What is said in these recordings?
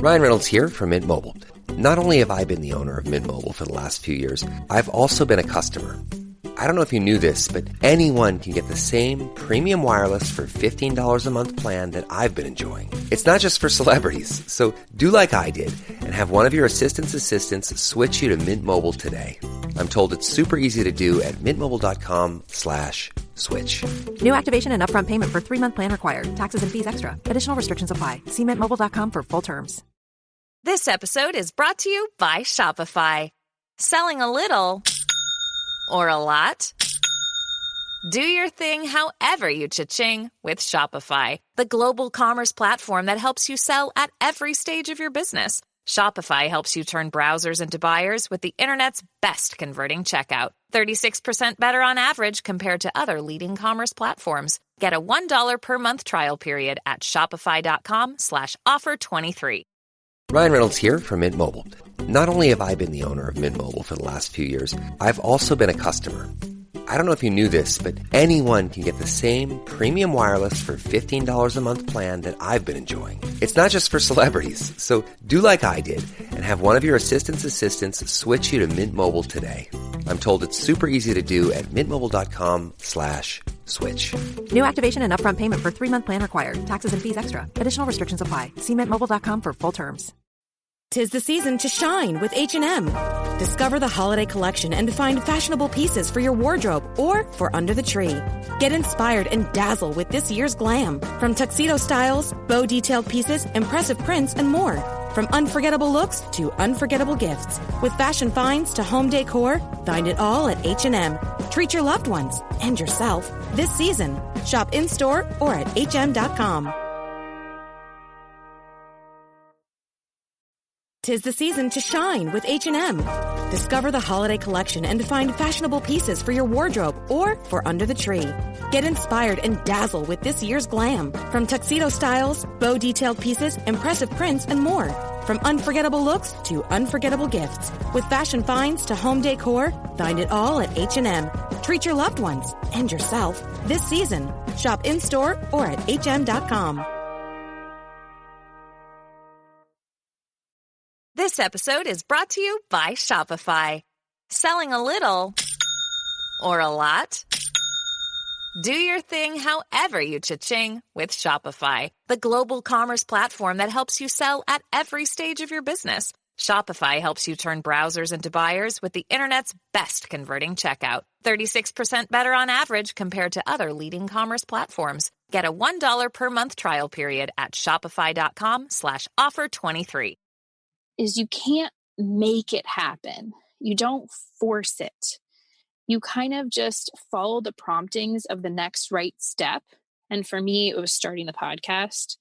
Ryan Reynolds here from Mint Mobile. Not only have I been the owner of Mint Mobile for the last few years, I've also been a customer. I don't know if you knew this, but anyone can get the same premium wireless for $15 a month plan that I've been enjoying. It's not just for celebrities. So do like I did and have one of your assistants switch you to Mint Mobile today. I'm told it's super easy to do at mintmobile.com/switch. New activation and upfront payment for 3-month plan required. Taxes and fees extra. Additional restrictions apply. See mintmobile.com for full terms. This episode is brought to you by Shopify. Selling a little or a lot? Do your thing however you cha-ching with Shopify, the global commerce platform that helps you sell at every stage of your business. Shopify helps you turn browsers into buyers with the internet's best converting checkout. 36% better on average compared to other leading commerce platforms. Get a $1 per month trial period at shopify.com/offer23. Ryan Reynolds here from Mint Mobile. Not only have I been the owner of Mint Mobile for the last few years, I've also been a customer. I don't know if you knew this, but anyone can get the same premium wireless for $15 a month plan that I've been enjoying. It's not just for celebrities. So do like I did and have one of your assistants switch you to Mint Mobile today. I'm told it's super easy to do at mintmobile.com/switch. New activation and upfront payment for 3-month plan required. Taxes and fees extra. Additional restrictions apply. See mintmobile.com for full terms. 'Tis the season to shine with H&M. Discover the holiday collection and find fashionable pieces for your wardrobe or for under the tree. Get inspired and dazzle with this year's glam. From tuxedo styles, bow detailed pieces, impressive prints, and more. From unforgettable looks to unforgettable gifts. With fashion finds to home decor, find it all at H&M. Treat your loved ones and yourself this season. Shop in-store or at hm.com. 'Tis the season to shine with H&M. Discover the holiday collection and find fashionable pieces for your wardrobe or for under the tree. Get inspired and dazzle with this year's glam. From tuxedo styles, bow detailed pieces, impressive prints, and more. From unforgettable looks to unforgettable gifts. With fashion finds to home decor, find it all at H&M. Treat your loved ones and yourself this season. Shop in-store or at hm.com. This episode is brought to you by Shopify. Selling a little or a lot? Do your thing however you cha-ching with Shopify, the global commerce platform that helps you sell at every stage of your business. Shopify helps you turn browsers into buyers with the internet's best converting checkout. 36% better on average compared to other leading commerce platforms. Get a $1 per month trial period at shopify.com/offer23. Is you can't make it happen. You don't force it. You kind of just follow the promptings of the next right step. And for me, it was starting the podcast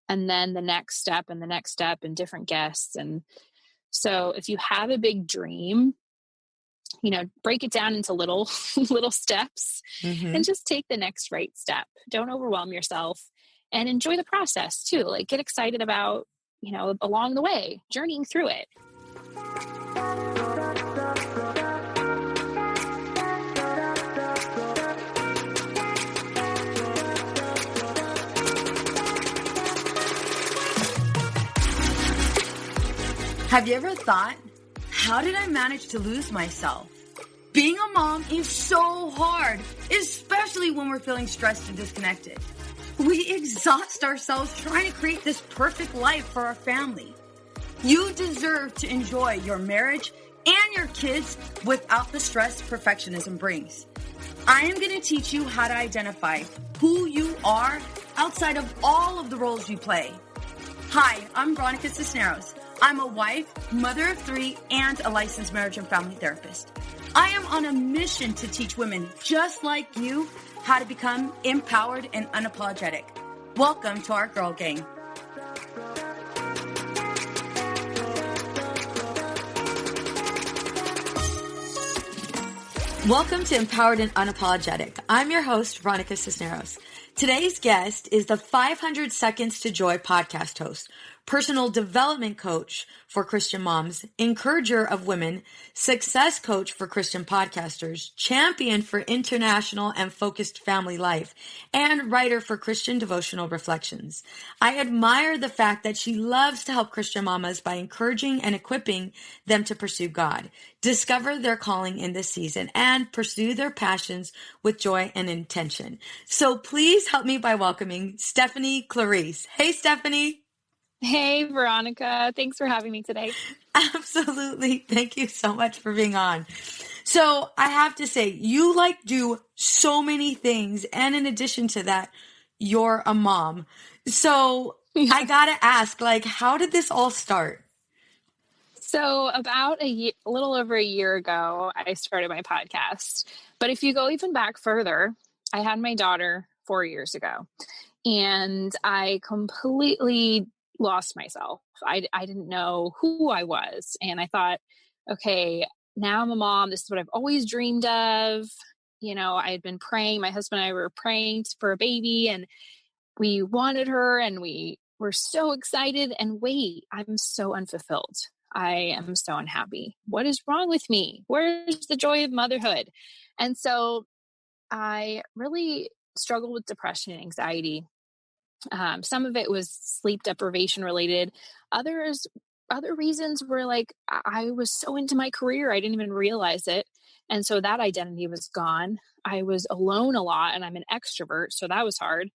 and then the next step and the next step and different guests. And so if you have a big dream, break it down into little steps and just take the next right step. Don't overwhelm yourself and enjoy the process too. Like get excited about along the way, journeying through it. Have you ever thought, how did I manage to lose myself? Being a mom is so hard, especially when we're feeling stressed and disconnected. We exhaust ourselves trying to create this perfect life for our family. You deserve to enjoy your marriage and your kids without the stress perfectionism brings. I am going to teach you how to identify who you are outside of all of the roles you play. Hi, I'm Veronica Cisneros. I'm a wife, mother of 3, and a licensed marriage and family therapist. I am on a mission to teach women just like you how to become empowered and unapologetic. Welcome to our Girl Gang. Welcome to Empowered and Unapologetic. I'm your host, Veronica Cisneros. Today's guest is the 500 Seconds to Joy podcast host, personal development coach for Christian moms, encourager of women, success coach for Christian podcasters, champion for international and focused family life, and writer for Christian devotional reflections. I admire the fact that she loves to help Christian mamas by encouraging and equipping them to pursue God, discover their calling in this season, and pursue their passions with joy and intention. So please help me by welcoming Stephanie Clarisse. Hey, Stephanie. Hey, Veronica. Thanks for having me today. Absolutely. Thank you so much for being on. So I have to say, you do so many things. And in addition to that, you're a mom. So I got to ask, how did this all start? So about a little over a year ago, I started my podcast. But if you go even back further, I had my daughter 4 years ago, and I completely lost myself. I didn't know who I was. And I thought, okay, now I'm a mom. This is what I've always dreamed of. I had been praying. My husband and I were praying for a baby, and we wanted her, and we were so excited. And wait, I'm so unfulfilled. I am so unhappy. What is wrong with me? Where's the joy of motherhood? And so I really struggled with depression and anxiety. Some of it was sleep deprivation related. Other reasons were I was so into my career, I didn't even realize it. And so that identity was gone. I was alone a lot, and I'm an extrovert, so that was hard.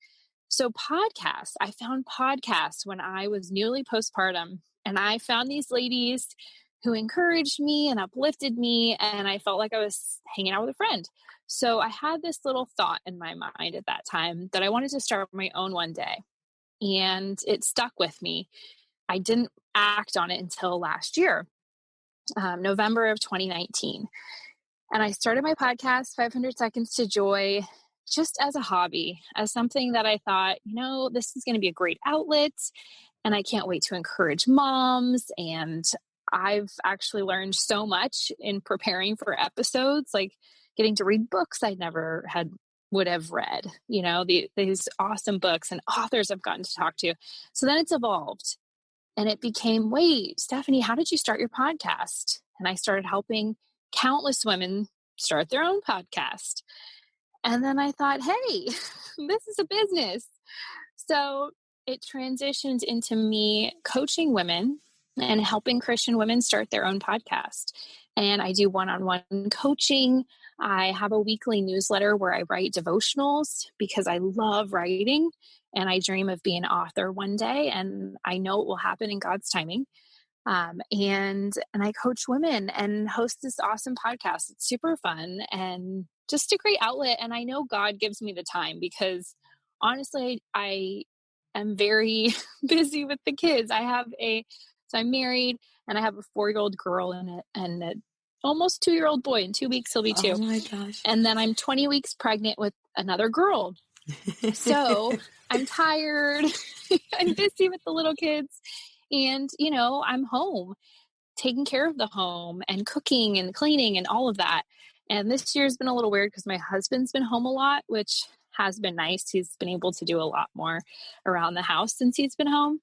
So podcasts, I found podcasts when I was newly postpartum, and I found these ladies who encouraged me and uplifted me, and I felt like I was hanging out with a friend. So I had this little thought in my mind at that time that I wanted to start my own one day, and it stuck with me. I didn't act on it until last year, November of 2019. And I started my podcast, 500 Seconds to Joy, just as a hobby, as something that I thought, this is going to be a great outlet, and I can't wait to encourage moms. And I've actually learned so much in preparing for episodes, like getting to read books I never would have read, these awesome books and authors I've gotten to talk to. So then it's evolved, and it became, wait, Stephanie, how did you start your podcast? And I started helping countless women start their own podcast. And then I thought, hey, this is a business. So it transitioned into me coaching women and helping Christian women start their own podcast. And I do one-on-one coaching. I have a weekly newsletter where I write devotionals because I love writing, and I dream of being an author one day, and I know it will happen in God's timing. And I coach women and host this awesome podcast. It's super fun and just a great outlet. And I know God gives me the time because honestly, I am very busy with the kids. So I'm married, and I have a 4-year-old girl and an almost 2-year-old boy. In 2 weeks, he'll be 2. Oh my gosh. And then I'm 20 weeks pregnant with another girl. So I'm tired. I'm busy with the little kids. And, I'm home, taking care of the home and cooking and cleaning and all of that. And this year's been a little weird because my husband's been home a lot, which has been nice. He's been able to do a lot more around the house since he's been home.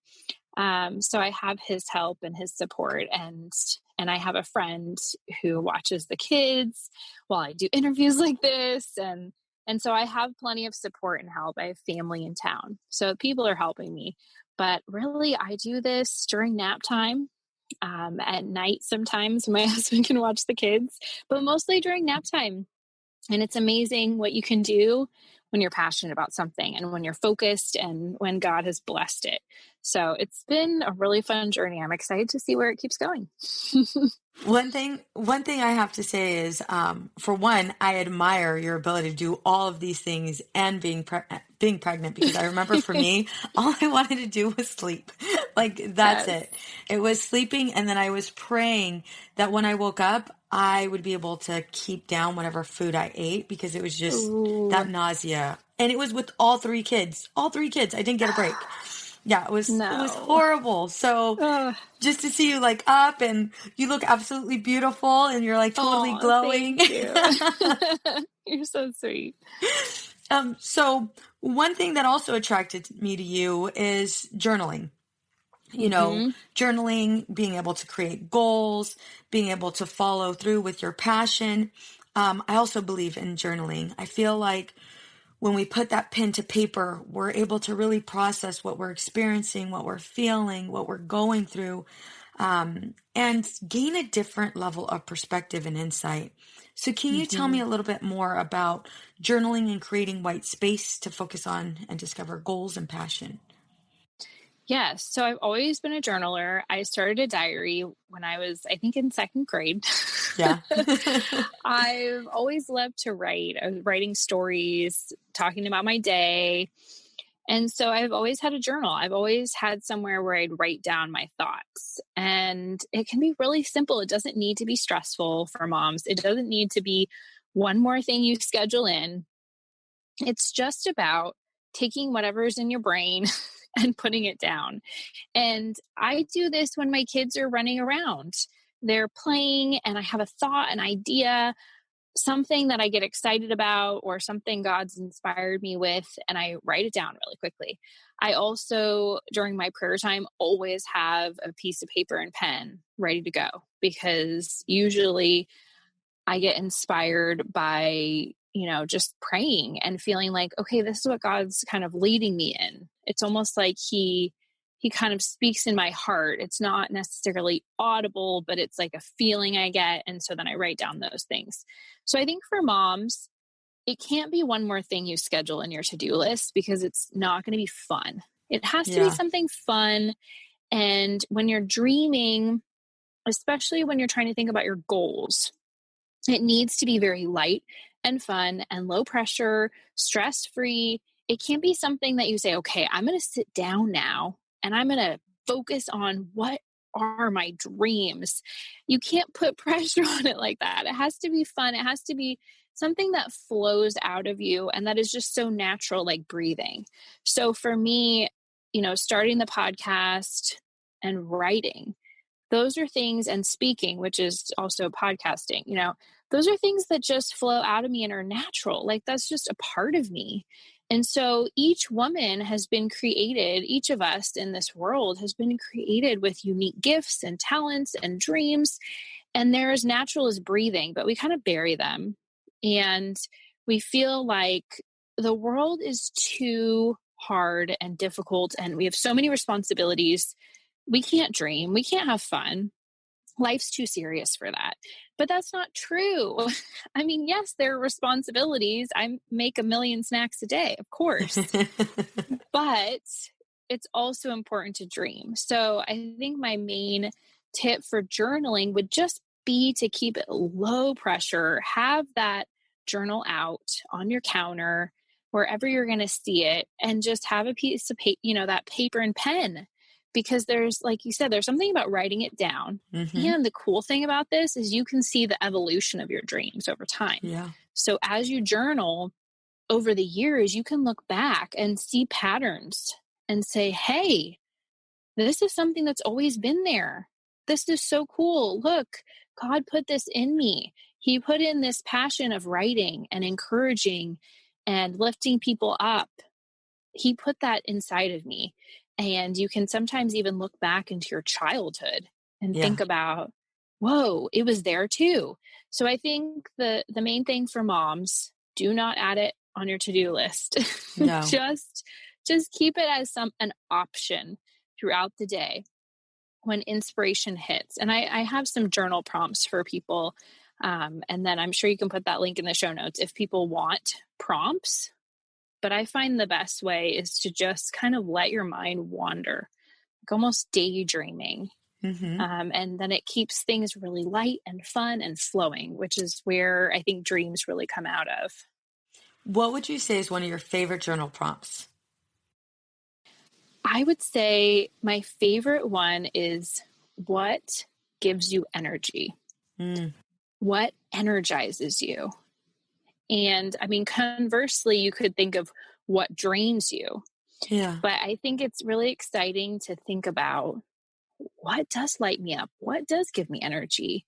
So I have his help and his support, and I have a friend who watches the kids while I do interviews like this. And so I have plenty of support and help. I have family in town, so people are helping me. But really, I do this during nap time, at night sometimes. My husband can watch the kids, but mostly during nap time. And it's amazing what you can do when you're passionate about something and when you're focused and when God has blessed it. So it's been a really fun journey. I'm excited to see where it keeps going. One thing I have to say is, for one, I admire your ability to do all of these things and being pregnant, because I remember for me, all I wanted to do was sleep. That's it. It was sleeping. And then I was praying that when I woke up, I would be able to keep down whatever food I ate, because it was just that nausea. And it was with all 3 kids. I didn't get a break. Yeah, it was horrible. So just to see you up, and you look absolutely beautiful, and you're totally glowing. Thank you. You're so sweet. So one thing that also attracted me to you is journaling. Journaling, being able to create goals, being able to follow through with your passion. I also believe in journaling. I feel like when we put that pen to paper, we're able to really process what we're experiencing, what we're feeling, what we're going through, and gain a different level of perspective and insight. So can you tell me a little bit more about journaling and creating white space to focus on and discover goals and passion? Yes. So I've always been a journaler. I started a diary when I was, I think, in second grade. Yeah. I've always loved to write. I was writing stories, talking about my day. And so I've always had a journal. I've always had somewhere where I'd write down my thoughts. And it can be really simple. It doesn't need to be stressful for moms. It doesn't need to be one more thing you schedule in. It's just about taking whatever's in your brain and putting it down. And I do this when my kids are running around. They're playing and I have a thought, an idea, something that I get excited about or something God's inspired me with, and I write it down really quickly. I also, during my prayer time, always have a piece of paper and pen ready to go, because usually I get inspired by, just praying and feeling like, okay, this is what God's kind of leading me in. It's almost like he kind of speaks in my heart. It's not necessarily audible, but it's like a feeling I get. And so then I write down those things. So I think for moms, it can't be one more thing you schedule in your to-do list, because it's not going to be fun. It has to be something fun. And when you're dreaming, especially when you're trying to think about your goals, it needs to be very light and fun and low pressure, stress-free. It can't be something that you say, okay, I'm going to sit down now and I'm going to focus on what are my dreams. You can't put pressure on it like that. It has to be fun. It has to be something that flows out of you and that is just so natural, like breathing. So for me, starting the podcast and writing, those are things, and speaking, which is also podcasting, those are things that just flow out of me and are natural. Like that's just a part of me. And so each woman has been created, each of us in this world has been created with unique gifts and talents and dreams. And they're as natural as breathing, but we kind of bury them. And we feel like the world is too hard and difficult, and we have so many responsibilities. We can't dream. We can't have fun. Life's too serious for that. But that's not true. I mean, yes, there are responsibilities. I make 1 million snacks a day, of course. But it's also important to dream. So I think my main tip for journaling would just be to keep it low pressure. Have that journal out on your counter, wherever you're going to see it, and just have a piece of paper, that paper and pen. Because there's, like you said, there's something about writing it down. And the cool thing about this is you can see the evolution of your dreams over time. Yeah. So as you journal over the years, you can look back and see patterns and say, hey, this is something that's always been there. This is so cool. Look, God put this in me. He put in this passion of writing and encouraging and lifting people up. He put that inside of me. And you can sometimes even look back into your childhood and think about, whoa, it was there too. So I think the main thing for moms, do not add it on your to-do list. No. just keep it as an option throughout the day when inspiration hits. And I have some journal prompts for people. And then I'm sure you can put that link in the show notes if people want prompts. But I find the best way is to just kind of let your mind wander, like almost daydreaming. And then it keeps things really light and fun and flowing, which is where I think dreams really come out of. What would you say is one of your favorite journal prompts? I would say my favorite one is, what gives you energy? What energizes you? And I mean, conversely, you could think of what drains you. Yeah. But I think it's really exciting to think about, what does light me up? What does give me energy?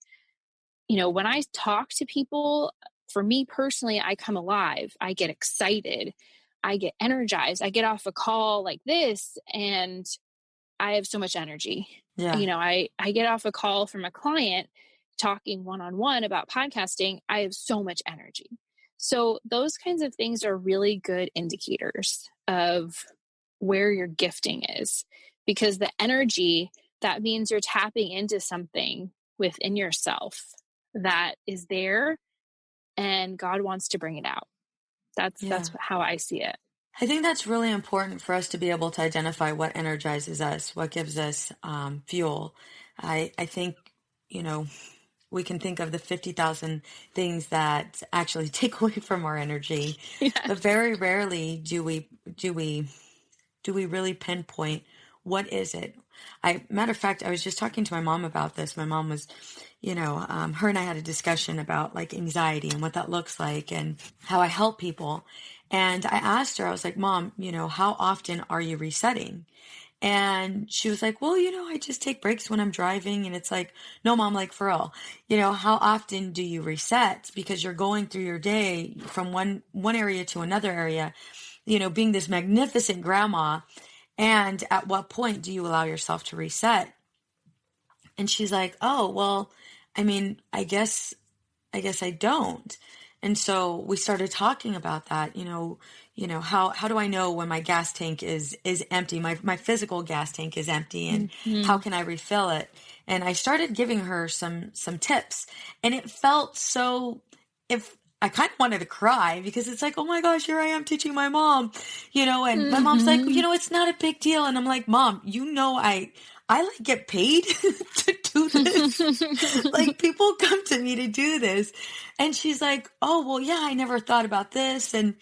When I talk to people, for me personally, I come alive. I get excited. I get energized. I get off a call like this and I have so much energy. Yeah. You know, I get off a call from a client talking one-on-one about podcasting. I have so much energy. So those kinds of things are really good indicators of where your gifting is, because the energy, that means you're tapping into something within yourself that is there and God wants to bring it out. That's how I see it. I think that's really important for us to be able to identify what energizes us, what gives us fuel. I think, you know, we can think of the 50,000 things that actually take away from our energy, but very rarely do we really pinpoint what is it. Matter of fact, I was just talking to my mom about this. My mom was, her and I had a discussion about like anxiety and what that looks like and how I help people. And I asked her, I was like, Mom, how often are you resetting? And she was like, well, I just take breaks when I'm driving. And it's like, no, Mom, like for real, how often do you reset? Because you're going through your day from one area to another area, being this magnificent grandma. And at what point do you allow yourself to reset? And she's like, oh, well, I guess I don't. And so we started talking about that, how do I know when my gas tank is empty? My physical gas tank is empty, and how can I refill it? And I started giving her some tips, and it felt I kind of wanted to cry because it's like, oh my gosh, here I am teaching my mom, and my mom's like, it's not a big deal. And I'm like, Mom, I like get paid to do this. Like people come to me to do this. And she's like, oh, well, yeah, I never thought about this. And,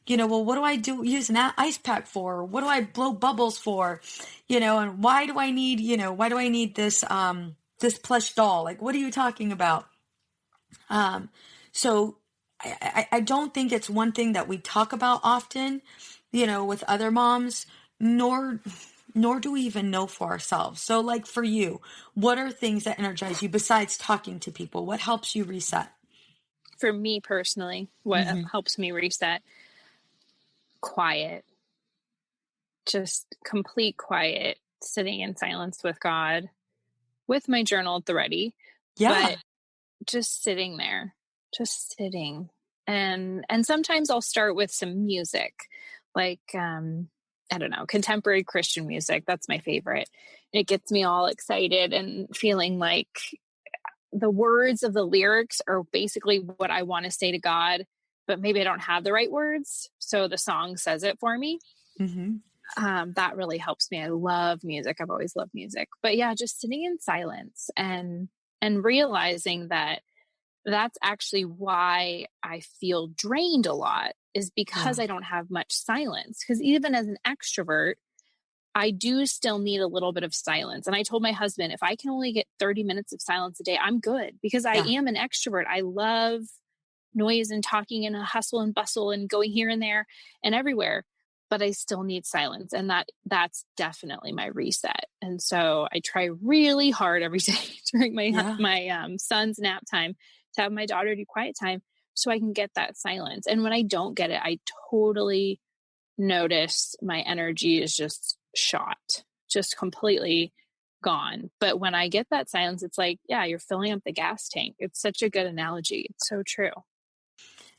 well, what do I use an ice pack for? What do I blow bubbles for? And why do I need this, this plush doll? Like, what are you talking about? So I don't think it's one thing that we talk about often, with other moms, nor do we even know for ourselves. So like for you, what are things that energize you besides talking to people? What helps you reset? For me personally, what helps me reset? Quiet. Just complete quiet, sitting in silence with God, with my journal at the ready. Yeah. But just sitting there, just sitting. And sometimes I'll start with some music, like, I don't know, contemporary Christian music. That's my favorite. It gets me all excited and feeling like the words of the lyrics are basically what I want to say to God, but maybe I don't have the right words. So the song says it for me. That really helps me. I love music. I've always loved music, but yeah, just sitting in silence and realizing that that's actually why I feel drained a lot, is because I don't have much silence. Because even as an extrovert, I do still need a little bit of silence. And I told my husband, if I can only get 30 minutes of silence a day, I'm good, because I am an extrovert. I love noise and talking and a hustle and bustle and going here and there and everywhere, but I still need silence. And that's definitely my reset. And so I try really hard every day during my son's nap time to have my daughter do quiet time so I can get that silence. And when I don't get it, I totally notice my energy is just shot, just completely gone. But when I get that silence, it's like, yeah, you're filling up the gas tank. It's such a good analogy. It's so true.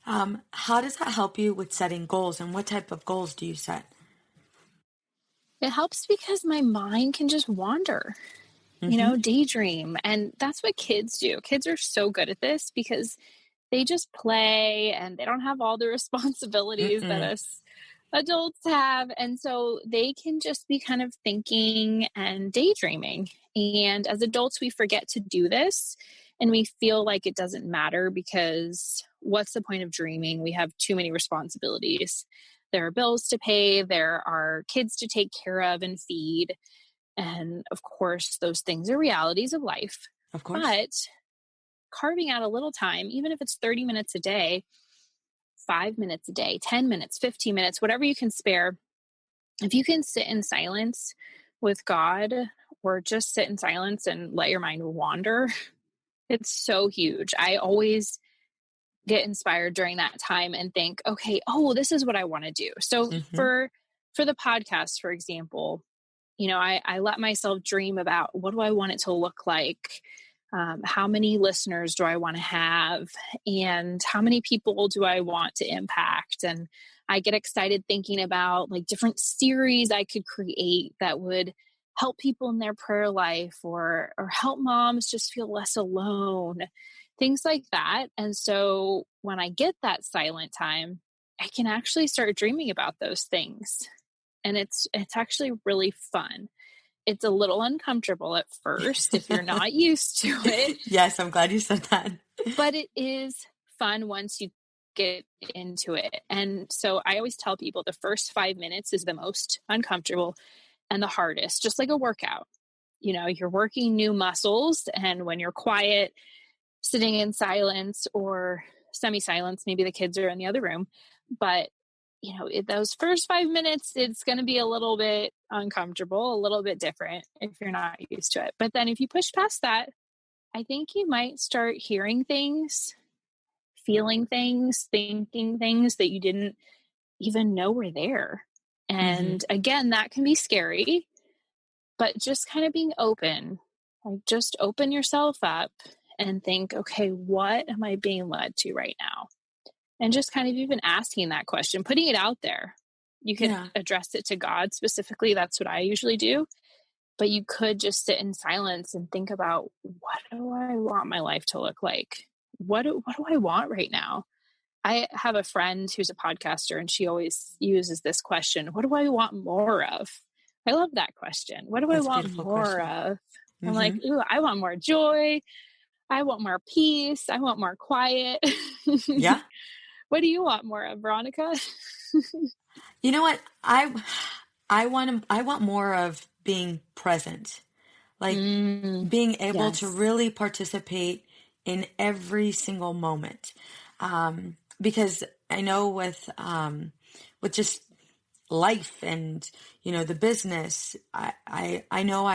How does that help you with setting goals, and what type of goals do you set? It helps because my mind can just wander, daydream. And that's what kids do. Kids are so good at this because they just play and they don't have all the responsibilities that us adults have. And so they can just be kind of thinking and daydreaming. And as adults, we forget to do this and we feel like it doesn't matter because what's the point of dreaming? We have too many responsibilities. There are bills to pay. There are kids to take care of and feed. And of course, those things are realities of life. Of course. But carving out a little time, even if it's 30 minutes a day, 5 minutes a day, 10 minutes, 15 minutes, whatever you can spare, if you can sit in silence with God or just sit in silence and let your mind wander, it's so huge. I always get inspired during that time and think, okay, this is what I want to do. So for the podcast, for example, I let myself dream about what do I want it to look like? How many listeners do I want to have? And how many people do I want to impact? And I get excited thinking about like different series I could create that would help people in their prayer life or help moms just feel less alone, things like that. And so when I get that silent time, I can actually start dreaming about those things. And it's actually really fun. It's a little uncomfortable at first if you're not used to it. Yes, I'm glad you said that. But it is fun once you get into it. And so I always tell people the first 5 minutes is the most uncomfortable and the hardest, just like a workout. You're working new muscles, and when you're quiet, sitting in silence or semi-silence, maybe the kids are in the other room, but those first 5 minutes, it's going to be a little bit uncomfortable, a little bit different if you're not used to it. But then if you push past that, I think you might start hearing things, feeling things, thinking things that you didn't even know were there. And again, that can be scary, but just kind of being open, like just open yourself up and think, okay, what am I being led to right now? And just kind of even asking that question, putting it out there. You can address it to God specifically. That's what I usually do. But you could just sit in silence and think about, what do I want my life to look like? What do I want right now? I have a friend who's a podcaster, and she always uses this question. What do I want more of? I love that question. What do I want more of? I'm like, ooh, I want more joy. I want more peace. I want more quiet. Yeah. What do you want more of, Veronica? You know what? I want more of being present, like being able to really participate in every single moment. Because I know with just life and, the business, I know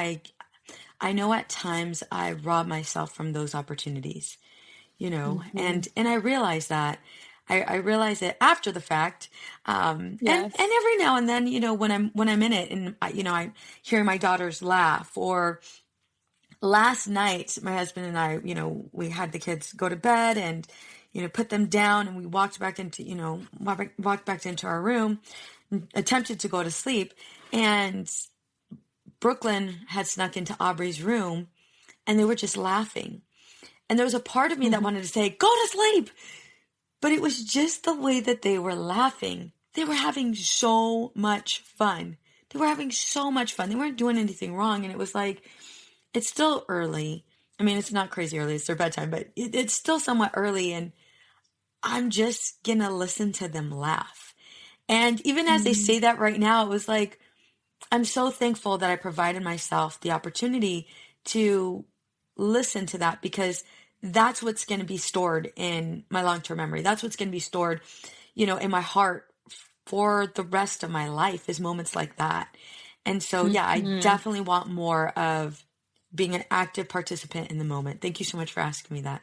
at times I rob myself from those opportunities, and I realize that. I realize it after the fact. And every now and then, when I'm in it and I hear my daughters laugh, or last night, my husband and I, we had the kids go to bed and, put them down, and we walked back into our room, attempted to go to sleep, and Brooklyn had snuck into Aubrey's room, and they were just laughing. And there was a part of me that wanted to say, go to sleep. But it was just the way that they were laughing. They were having so much fun. They weren't doing anything wrong. And it was like, it's still early. I mean, it's not crazy early. It's their bedtime, but it's still somewhat early. And I'm just going to listen to them laugh. And even as they say that right now, it was like, I'm so thankful that I provided myself the opportunity to listen to that, because that's what's going to be stored in my long-term memory. That's what's going to be stored, in my heart for the rest of my life, is moments like that. And so, I definitely want more of being an active participant in the moment. Thank you so much for asking me that.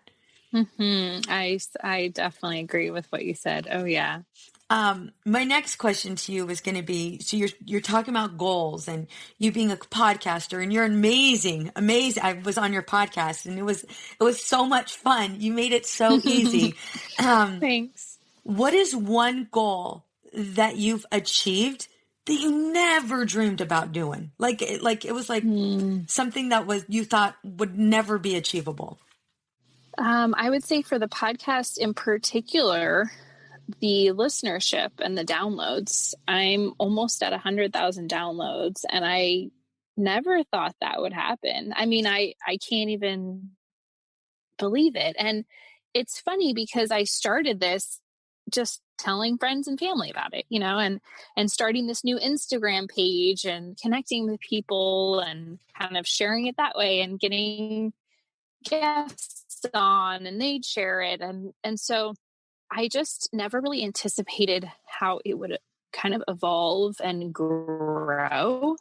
I definitely agree with what you said. Oh yeah. My next question to you is going to be, so you're talking about goals and you being a podcaster, and you're amazing. I was on your podcast, and it was so much fun. You made it so easy. Thanks. What is one goal that you've achieved that you never dreamed about doing? Like it was like something that you thought would never be achievable. I would say for the podcast in particular, the listenership and the downloads, I'm almost at 100,000 downloads, and I never thought that would happen. I mean, I can't even believe it. And it's funny because I started this just telling friends and family about it, and starting this new Instagram page and connecting with people and kind of sharing it that way and getting guests on, and they'd share it. And so I just never really anticipated how it would kind of evolve and grow.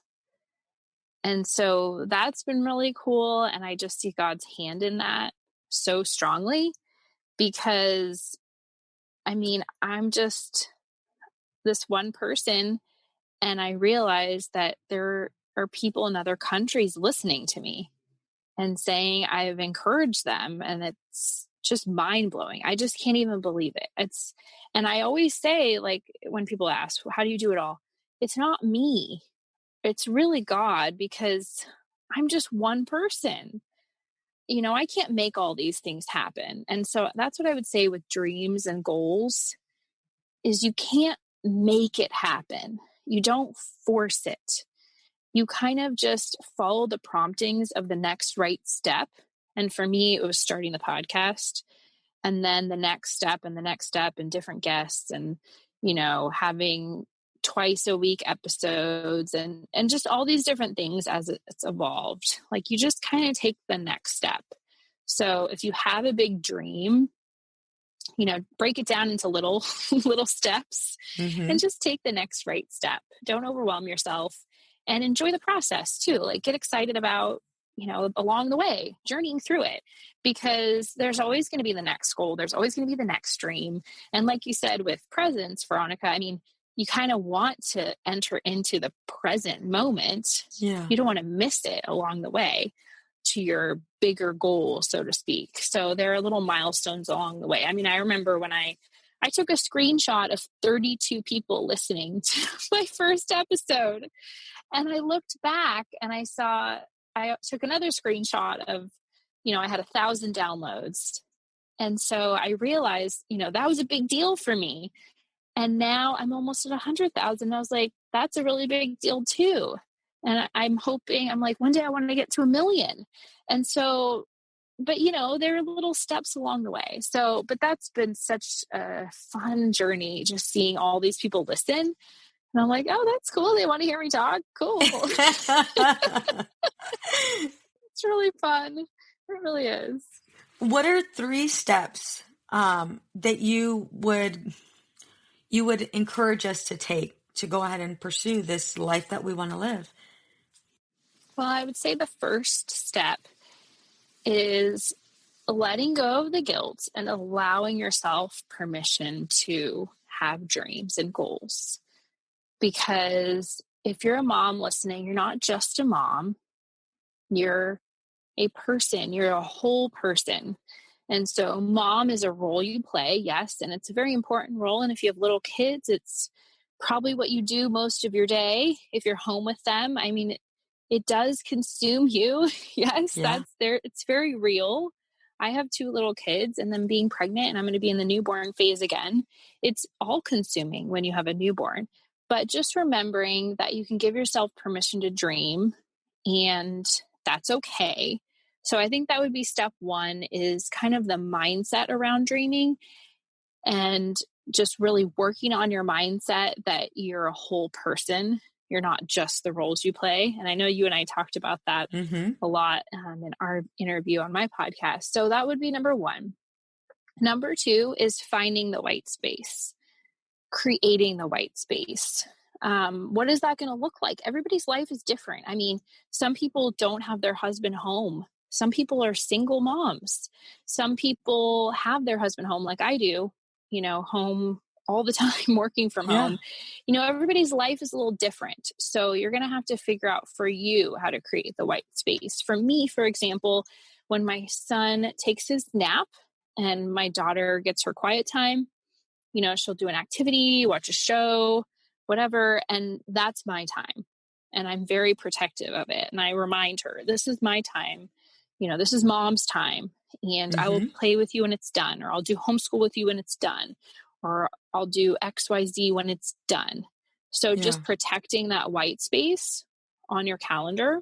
And so that's been really cool. And I just see God's hand in that so strongly, because I mean, I'm just this one person, and I realize that there are people in other countries listening to me and saying I've encouraged them. And it's just mind blowing. I just can't even believe it. And I always say, like, when people ask, how do you do it all? It's not me. It's really God, because I'm just one person. I can't make all these things happen. And so that's what I would say with dreams and goals is you can't make it happen. You don't force it. You kind of just follow the promptings of the next right step. And for me, it was starting the podcast, and then the next step and the next step and different guests, and, having twice a week episodes and just all these different things as it's evolved. Like, you just kind of take the next step. So if you have a big dream, break it down into little steps and just take the next right step. Don't overwhelm yourself, and enjoy the process too. Like, get excited about, along the way, journeying through it, because there's always going to be the next goal. There's always going to be the next dream. And like you said, with presence, Veronica, I mean, you kind of want to enter into the present moment. Yeah. You don't want to miss it along the way to your bigger goal, so to speak. So there are little milestones along the way. I mean, I remember when I took a screenshot of 32 people listening to my first episode, and I looked back and I took another screenshot of, I had 1,000 downloads. And so I realized, that was a big deal for me. And now I'm almost at 100,000. I was like, that's a really big deal too. And I'm like, one day I want to get to 1 million. And so, but there are little steps along the way. So, but that's been such a fun journey, just seeing all these people listen. And I'm like, oh, that's cool. They want to hear me talk. Cool. It's really fun. It really is. What are 3 steps that you would encourage us to take to go ahead and pursue this life that we want to live? Well, I would say the first step is letting go of the guilt and allowing yourself permission to have dreams and goals. Because if you're a mom listening, you're not just a mom, you're a person, you're a whole person. And so mom is a role you play, yes, and it's a very important role. And if you have little kids, it's probably what you do most of your day. If you're home with them, I mean, it does consume you. Yes, Yeah. that's there. It's very real. I have 2 little kids, and then being pregnant, and I'm going to be in the newborn phase again. It's all consuming when you have a newborn. But just remembering that you can give yourself permission to dream, and that's okay. So I think that would be step 1, is kind of the mindset around dreaming, and just really working on your mindset that you're a whole person. You're not just the roles you play. And I know you and I talked about that a lot in our interview on my podcast. So that would be number 1. Number 2 is finding the white space, creating the white space. What is that going to look like? Everybody's life is different. I mean, some people don't have their husband home. Some people are single moms. Some people have their husband home like I do, home all the time, working from home. Everybody's life is a little different. So you're going to have to figure out for you how to create the white space. For me, for example, when my son takes his nap and my daughter gets her quiet time, she'll do an activity, watch a show, whatever. And that's my time. And I'm very protective of it. And I remind her, this is my time. This is mom's time. And I will play with you when it's done, or I'll do homeschool with you when it's done, or I'll do XYZ when it's done. So just protecting that white space on your calendar.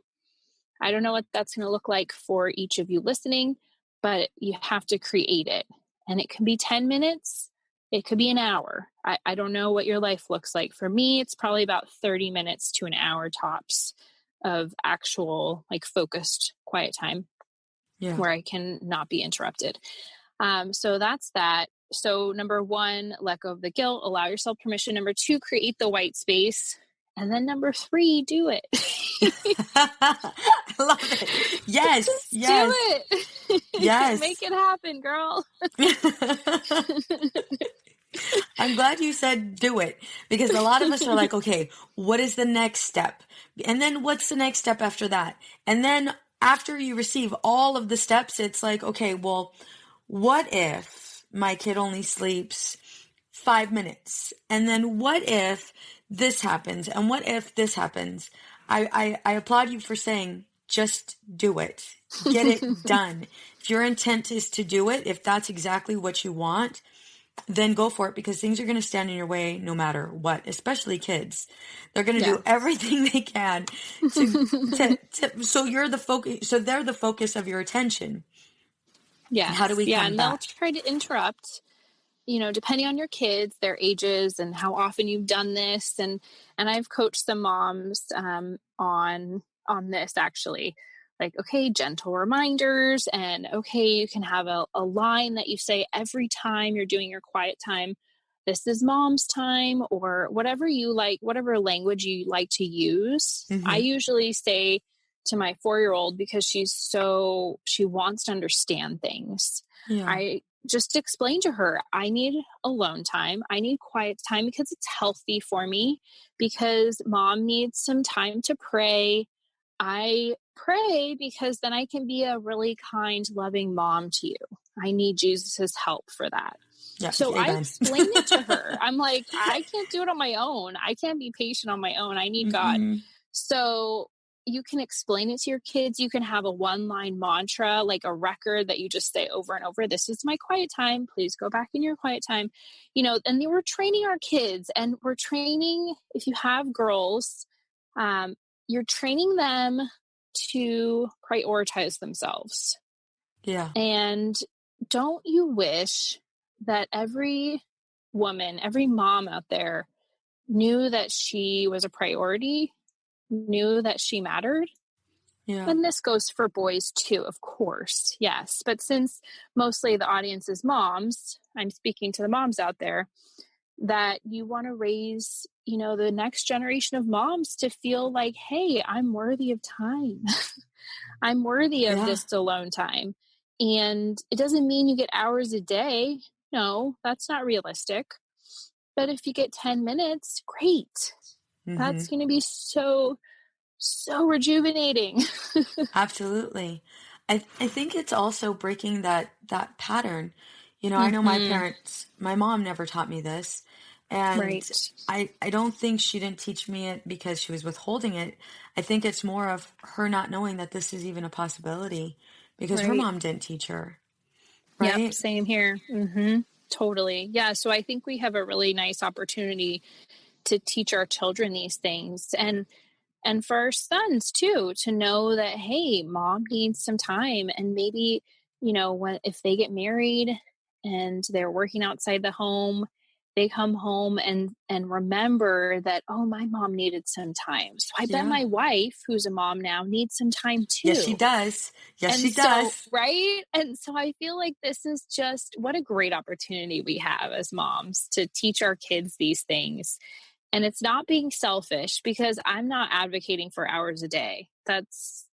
I don't know what that's going to look like for each of you listening, but you have to create it. And it can be 10 minutes. It could be an hour. I don't know what your life looks like. For me, it's probably about 30 minutes to an hour tops of actual focused quiet time where I can not be interrupted. So that's that. So number 1, let go of the guilt, allow yourself permission. Number 2, create the white space. And then number 3, do it. I love it. Yes. Just yes. do it. Yes. Make it happen, girl. I'm glad you said do it, because a lot of us are like, okay, what is the next step? And then what's the next step after that? And then after you receive all of the steps, it's like, okay, well, what if my kid only sleeps 5 minutes? And then what if this happens? And what if this happens? I applaud you for saying, just do it. Get it done. If your intent is to do it, if that's exactly what you want, then go for it, because things are going to stand in your way no matter what, especially kids. They're going to do everything they can so you're the focus, so they're the focus of your attention. Yeah. How do we come and back? they'll try to interrupt, depending on your kids, their ages, and how often you've done this. And I've coached some moms on this, actually. Like, okay, gentle reminders, and okay, you can have a line that you say every time you're doing your quiet time. This is mom's time, or whatever you like, whatever language you like to use. Mm-hmm. I usually say to my 4-year-old, because she wants to understand things. Yeah. I just explain to her, I need alone time. I need quiet time because it's healthy for me, because mom needs some time to pray. I pray because then I can be a really kind, loving mom to you. I need Jesus's help for that. Yeah, so amen. I explain it to her. I'm like, I can't do it on my own. I can't be patient on my own. I need God. So you can explain it to your kids. You can have a one-line mantra, like a record that you just say over and over. This is my quiet time. Please go back in your quiet time. And we're training our kids, and we're training, if you have girls, you're training them to prioritize themselves. Yeah. And don't you wish that every woman, every mom out there knew that she was a priority, knew that she mattered? Yeah. And this goes for boys too, of course. Yes. But since mostly the audience is moms, I'm speaking to the moms out there, that you want to raise, the next generation of moms to feel like, hey, I'm worthy of time. I'm worthy of this alone time. And it doesn't mean you get hours a day. No, that's not realistic. But if you get 10 minutes, great. Mm-hmm. That's going to be so rejuvenating. Absolutely. I think it's also breaking that pattern. I know my parents, my mom never taught me this. And Right. I don't think she didn't teach me it because she was withholding it. I think it's more of her not knowing that this is even a possibility, because her mom didn't teach her. Right? Yep, same here. Mm-hmm. Totally. Yeah. So I think we have a really nice opportunity to teach our children these things, and for our sons too, to know that, hey, mom needs some time. And maybe, if they get married and they're working outside the home, they come home and remember that, oh, my mom needed some time. So I bet my wife, who's a mom now, needs some time too. Yes, she does. Yes, she does. Right. And so I feel like this is just what a great opportunity we have as moms to teach our kids these things. And it's not being selfish, because I'm not advocating for hours a day. That's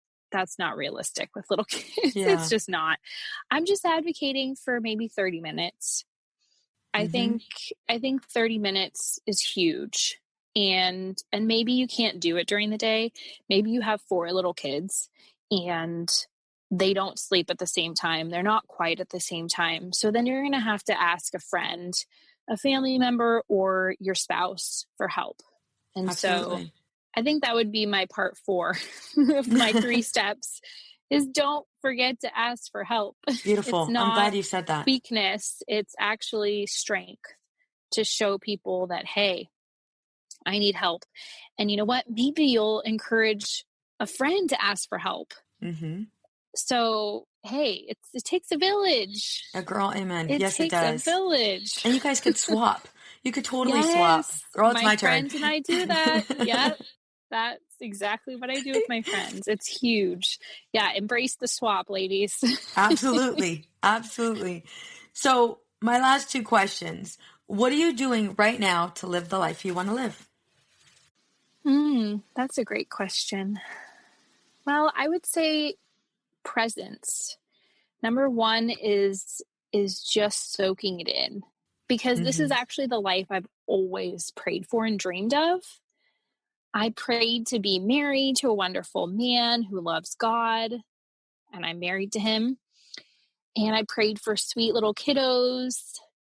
not realistic with little kids. Yeah. It's just not. I'm just advocating for maybe 30 minutes. I think 30 minutes is huge. And maybe you can't do it during the day. Maybe you have 4 little kids and they don't sleep at the same time. They're not quite at the same time. So then you're going to have to ask a friend, a family member, or your spouse for help. And Absolutely. so I think that would be my part 4 of my 3 steps, is don't forget to ask for help. Beautiful. It's not I'm glad you said that. weakness. It's actually strength to show people that, hey, I need help. And you know what? Maybe you'll encourage a friend to ask for help. Mm-hmm. So, hey, it takes a village. A girl, amen. Yes, it does. It takes a village. And you guys could swap. You could totally swap. Girl, it's my turn. My friends and I do that. Yep. That's exactly what I do with my friends. It's huge. Yeah. Embrace the swap, ladies. Absolutely. Absolutely. So my last 2 questions. What are you doing right now to live the life you want to live? That's a great question. Well, I would say presence. Number 1 is just soaking it in. because this is actually the life I've always prayed for and dreamed of. I prayed to be married to a wonderful man who loves God, and I'm married to him. And I prayed for sweet little kiddos,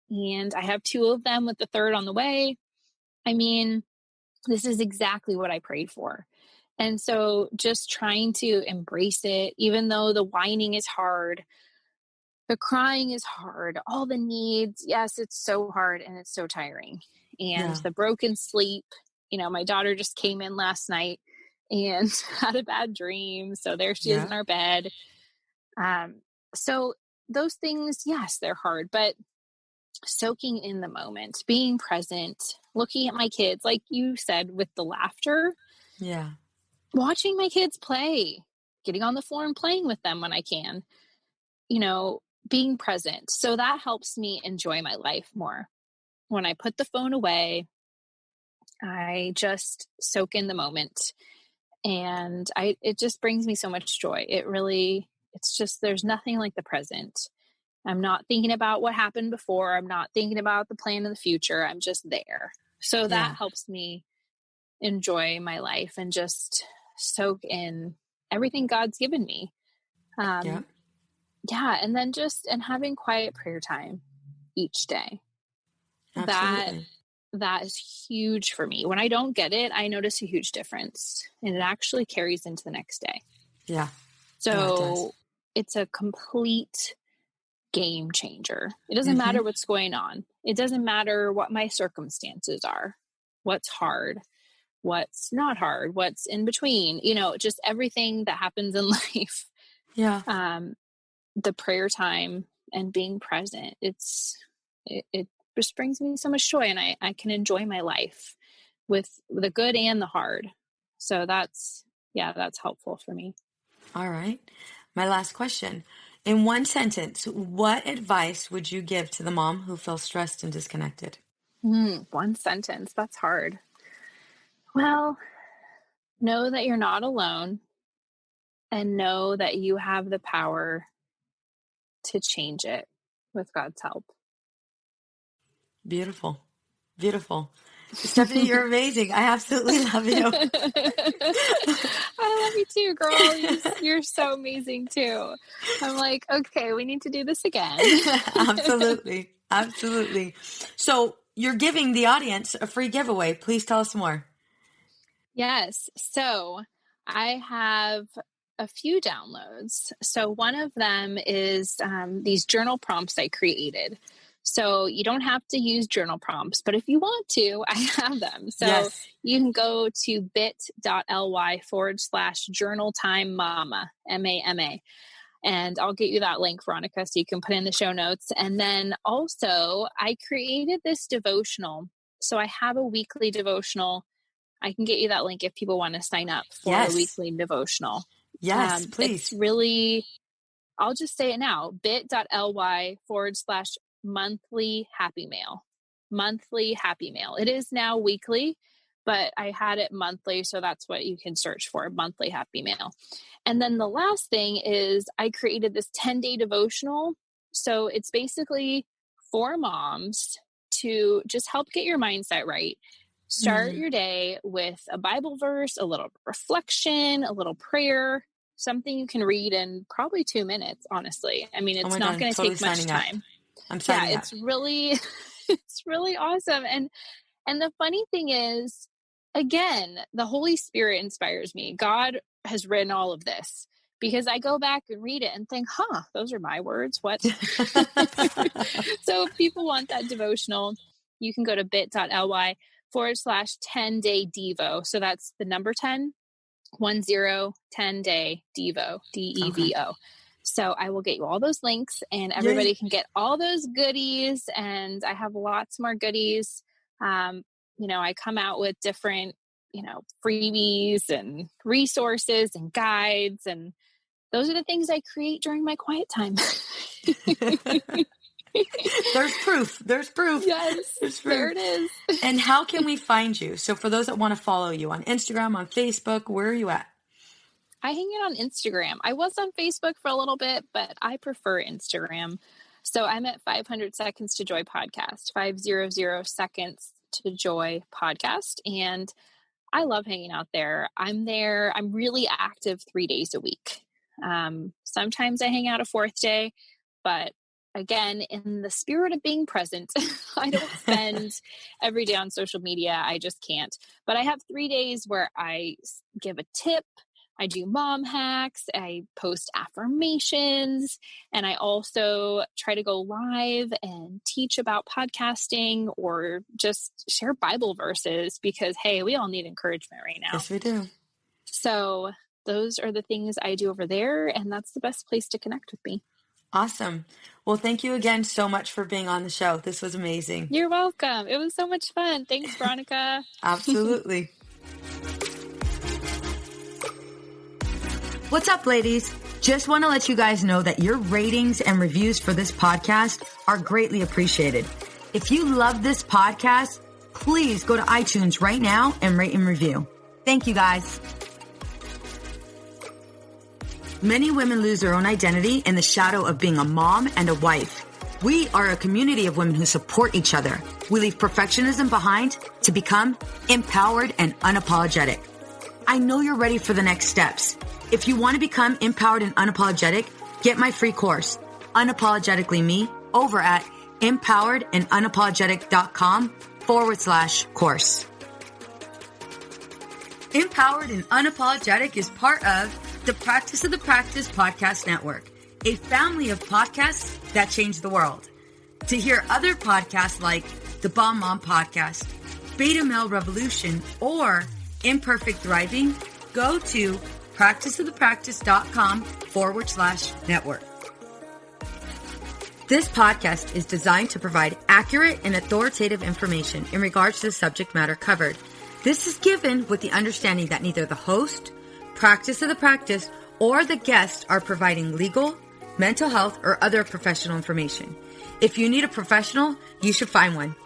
and I have 2 of them with the 3rd on the way. I mean, this is exactly what I prayed for. And so just trying to embrace it, even though the whining is hard, the crying is hard, all the needs, yes, it's so hard and it's so tiring. And the broken sleep, my daughter just came in last night and had a bad dream. So there she is in our bed. So those things, yes, they're hard, but soaking in the moment, being present, looking at my kids, like you said, with the laughter, watching my kids play, getting on the floor and playing with them when I can, being present. So that helps me enjoy my life more. When I put the phone away, I just soak in the moment, and it just brings me so much joy. It's just, there's nothing like the present. I'm not thinking about what happened before. I'm not thinking about the plan in the future. I'm just there. So that helps me enjoy my life and just soak in everything God's given me. And then and having quiet prayer time each day. Absolutely. That is huge for me. When I don't get it, I notice a huge difference, and it actually carries into the next day. Yeah. So it's a complete game changer. It doesn't matter what's going on. It doesn't matter what my circumstances are, what's hard, what's not hard, what's in between, just everything that happens in life. The prayer time and being present, it just brings me so much joy, and I can enjoy my life with the good and the hard. So that's helpful for me. All right. My last question. In one sentence, what advice would you give to the mom who feels stressed and disconnected? One sentence. That's hard. Well, know that you're not alone, and know that you have the power to change it with God's help. Beautiful. Beautiful. Stephanie, you're amazing. I absolutely love you. I love you too, girl. You're so amazing too. I'm like, okay, we need to do this again. Absolutely. Absolutely. So you're giving the audience a free giveaway. Please tell us more. Yes. So I have a few downloads. So one of them is these journal prompts I created. So you don't have to use journal prompts, but if you want to, I have them. So you can go to bit.ly/journal time mama, MAMA. And I'll get you that link, Veronica, so you can put in the show notes. And then also I created this devotional. So I have a weekly devotional. I can get you that link if people want to sign up for a weekly devotional. Yes, please. It's really, I'll just say it now, bit.ly/monthly happy mail. Monthly happy mail. It is now weekly, but I had it monthly. So that's what you can search for, monthly happy mail. And then the last thing is I created this 10-day devotional. So it's basically for moms to just help get your mindset right. Start your day with a Bible verse, a little reflection, a little prayer, something you can read in probably 2 minutes, honestly. I mean, it's not going to take much time. I'm signing up. It's really awesome. And the funny thing is, again, the Holy Spirit inspires me. God has written all of this because I go back and read it and think, those are my words. What? So if people want that devotional, you can go to bit.ly/10-day Devo. So that's the number 10, 10-day Devo, DEVO. Okay. So I will get you all those links and everybody can get all those goodies. And I have lots more goodies. I come out with different, freebies and resources and guides. And those are the things I create during my quiet time. There's proof. Yes, there's proof. There it is. And how can we find you? So for those that want to follow you on Instagram, on Facebook, where are you at? I hang out on Instagram. I was on Facebook for a little bit, but I prefer Instagram. So I'm at 500 Seconds to Joy podcast, 500 Seconds to Joy podcast. And I love hanging out there. I'm really active 3 days a week. Sometimes I hang out a fourth day, but again, in the spirit of being present, I don't spend every day on social media. I just can't. But I have 3 days where I give a tip. I do mom hacks, I post affirmations, and I also try to go live and teach about podcasting or just share Bible verses because, hey, we all need encouragement right now. Yes, we do. So those are the things I do over there, and that's the best place to connect with me. Awesome. Well, thank you again so much for being on the show. This was amazing. You're welcome. It was so much fun. Thanks, Veronica. Absolutely. What's up, ladies? Just want to let you guys know that your ratings and reviews for this podcast are greatly appreciated. If you love this podcast, please go to iTunes right now and rate and review. Thank you, guys. Many women lose their own identity in the shadow of being a mom and a wife. We are a community of women who support each other. We leave perfectionism behind to become empowered and unapologetic. I know you're ready for the next steps. If you want to become empowered and unapologetic, get my free course, Unapologetically Me, over at empoweredandunapologetic.com/course. Empowered and Unapologetic is part of the Practice of the Practice Podcast Network, a family of podcasts that change the world. To hear other podcasts like the Bomb Mom Podcast, Beta Male Revolution, or Imperfect Thriving, go to practiceofthepractice.com/network. This podcast is designed to provide accurate and authoritative information in regards to the subject matter covered. This is given with the understanding that neither the host, Practice of the Practice, or the guest are providing legal, mental health, or other professional information. If you need a professional, you should find one.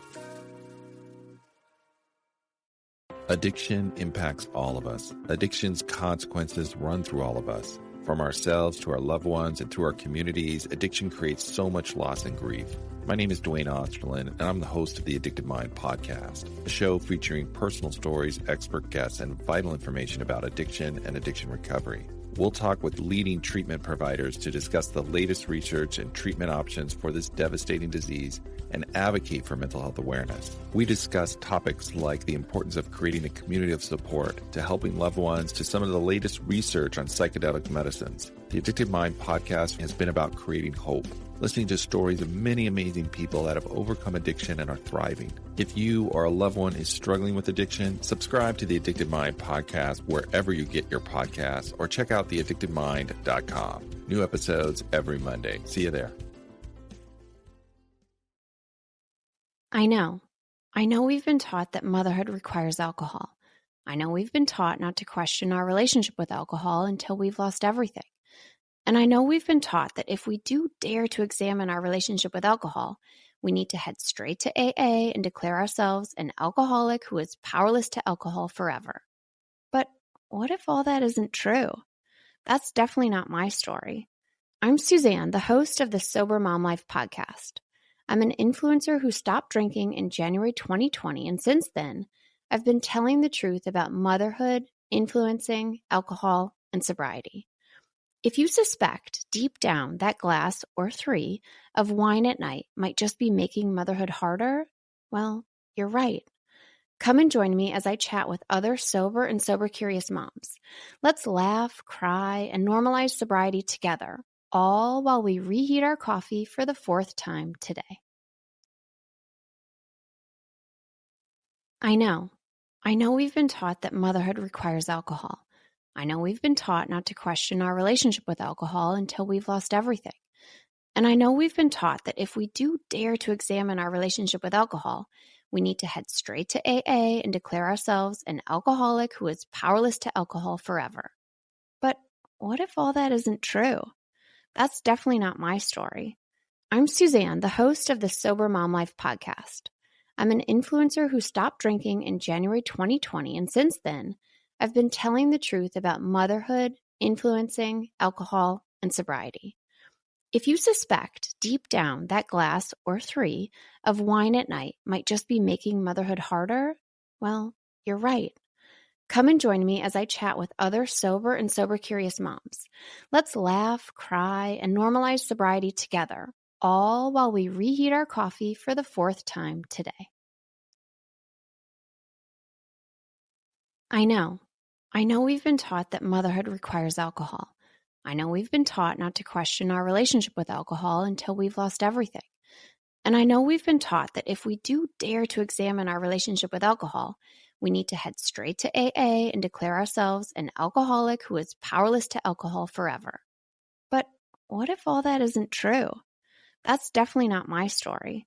Addiction impacts all of us. Addiction's consequences run through all of us. From ourselves to our loved ones and to our communities, addiction creates so much loss and grief. My name is Dwayne Osterlin, and I'm the host of the Addicted Mind podcast, a show featuring personal stories, expert guests, and vital information about addiction and addiction recovery. We'll talk with leading treatment providers to discuss the latest research and treatment options for this devastating disease and advocate for mental health awareness. We discuss topics like the importance of creating a community of support to helping loved ones to some of the latest research on psychedelic medicines. The Addicted Mind podcast has been about creating hope, listening to stories of many amazing people that have overcome addiction and are thriving. If you or a loved one is struggling with addiction, subscribe to the Addicted Mind podcast wherever you get your podcasts or check out theaddictedmind.com. New episodes every Monday. See you there. I know we've been taught that motherhood requires alcohol. I know we've been taught not to question our relationship with alcohol until we've lost everything. And I know we've been taught that if we do dare to examine our relationship with alcohol, we need to head straight to AA and declare ourselves an alcoholic who is powerless to alcohol forever. But what if all that isn't true? That's definitely not my story. I'm Suzanne, the host of the Sober Mom Life podcast. I'm an influencer who stopped drinking in January 2020, and since then, I've been telling the truth about motherhood, influencing, alcohol, and sobriety. If you suspect deep down that glass or 3 of wine at night might just be making motherhood harder, well, you're right. Come and join me as I chat with other sober and sober-curious moms. Let's laugh, cry, and normalize sobriety together, all while we reheat our coffee for the 4th time today. I know we've been taught that motherhood requires alcohol. I know we've been taught not to question our relationship with alcohol until we've lost everything. And I know we've been taught that if we do dare to examine our relationship with alcohol, we need to head straight to AA and declare ourselves an alcoholic who is powerless to alcohol forever. But what if all that isn't true? That's definitely not my story. I'm Suzanne, the host of the Sober Mom Life podcast. I'm an influencer who stopped drinking in January 2020, and since then, I've been telling the truth about motherhood, influencing, alcohol, and sobriety. If you suspect deep down that glass or 3 of wine at night might just be making motherhood harder, well, you're right. Come and join me as I chat with other sober and sober-curious moms. Let's laugh, cry, and normalize sobriety together, all while we reheat our coffee for the 4th time today. I know we've been taught that motherhood requires alcohol. I know we've been taught not to question our relationship with alcohol until we've lost everything. And I know we've been taught that if we do dare to examine our relationship with alcohol, we need to head straight to AA and declare ourselves an alcoholic who is powerless to alcohol forever. But what if all that isn't true? That's definitely not my story.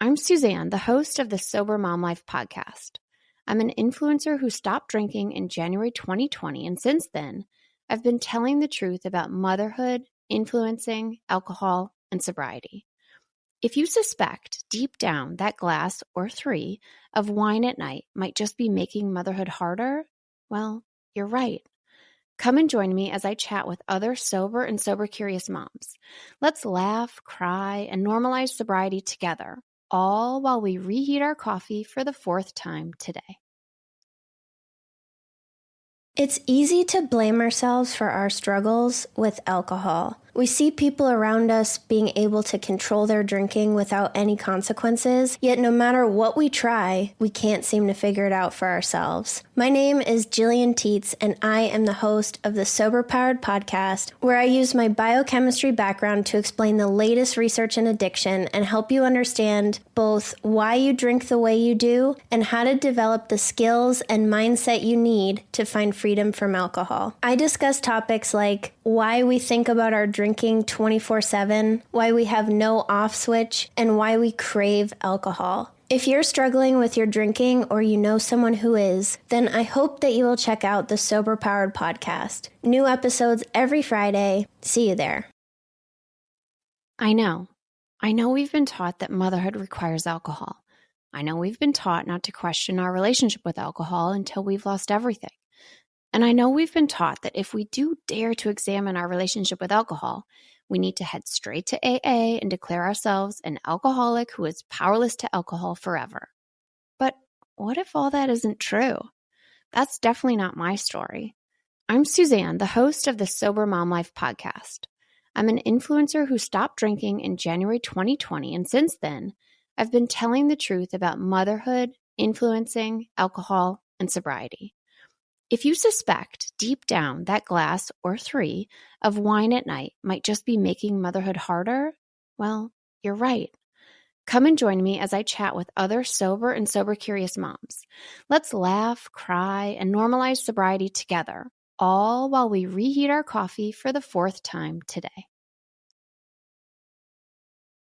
I'm Suzanne, the host of the Sober Mom Life podcast. I'm an influencer who stopped drinking in January 2020, and since then, I've been telling the truth about motherhood, influencing, alcohol, and sobriety. If you suspect deep down that glass or 3 of wine at night might just be making motherhood harder, well, you're right. Come and join me as I chat with other sober and sober-curious moms. Let's laugh, cry, and normalize sobriety together, all while we reheat our coffee for the 4th time today. It's easy to blame ourselves for our struggles with alcohol. We see people around us being able to control their drinking without any consequences, yet no matter what we try, we can't seem to figure it out for ourselves. My name is Jillian Teets, and I am the host of the Sober Powered podcast, where I use my biochemistry background to explain the latest research in addiction and help you understand both why you drink the way you do and how to develop the skills and mindset you need to find freedom from alcohol. I discuss topics like why we think about our drinking 24/7, why we have no off switch, and why we crave alcohol. If you're struggling with your drinking or you know someone who is, then I hope that you will check out the Sober Powered podcast. New episodes every Friday. See you there. I know we've been taught that motherhood requires alcohol. I know we've been taught not to question our relationship with alcohol until we've lost everything. And I know we've been taught that if we do dare to examine our relationship with alcohol, we need to head straight to AA and declare ourselves an alcoholic who is powerless to alcohol forever. But what if all that isn't true? That's definitely not my story. I'm Suzanne, the host of the Sober Mom Life podcast. I'm an influencer who stopped drinking in January 2020, and since then, I've been telling the truth about motherhood, influencing, alcohol, and sobriety. If you suspect deep down that glass or 3 of wine at night might just be making motherhood harder, well, you're right. Come and join me as I chat with other sober and sober-curious moms. Let's laugh, cry, and normalize sobriety together, all while we reheat our coffee for the 4th time today.